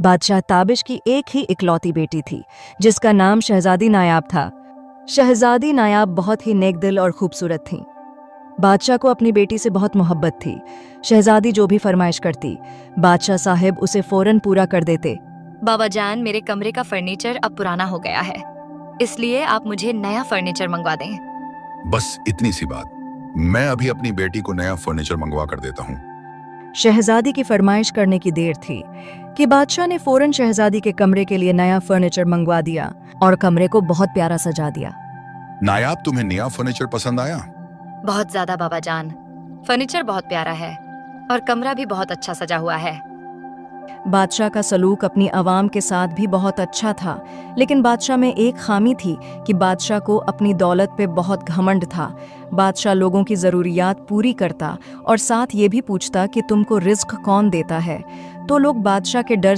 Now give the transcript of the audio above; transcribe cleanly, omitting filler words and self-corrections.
बादशाह ताबिश की एक ही इकलौती बेटी थी जिसका नाम शहजादी नायाब था। शहजादी नायाब बहुत ही नेकदिल और खूबसूरत थी। बादशाह को अपनी बेटी से बहुत मोहब्बत थी। शहजादी जो भी फरमाइश करती, बादशाह साहिब उसे फौरन पूरा कर देते। बाबा जान, मेरे कमरे का फर्नीचर अब पुराना हो गया है, इसलिए आप मुझे नया फर्नीचर मंगवा दें। बस इतनी सी बात, मैं अभी अपनी बेटी को नया फर्नीचर मंगवा कर देता हूँ। शहजादी की फरमाइश करने की देर थी कि बादशाह ने फौरन शहजादी के कमरे के लिए नया फर्नीचर मंगवा दिया और कमरे को बहुत प्यारा सजा दिया। नायाब, तुम्हें नया फर्नीचर पसंद आया? बहुत ज्यादा बाबा जान, फर्नीचर बहुत प्यारा है और कमरा भी बहुत अच्छा सजा हुआ है। बादशाह का सलूक अपनी आवाम के साथ भी बहुत अच्छा था, लेकिन बादशाह में एक खामी थी कि बादशाह को अपनी दौलत पे बहुत घमंड था। बादशाह लोगों की ज़रूरियात पूरी करता और साथ ये भी पूछता कि तुमको रिस्क कौन देता है, तो लोग बादशाह के डर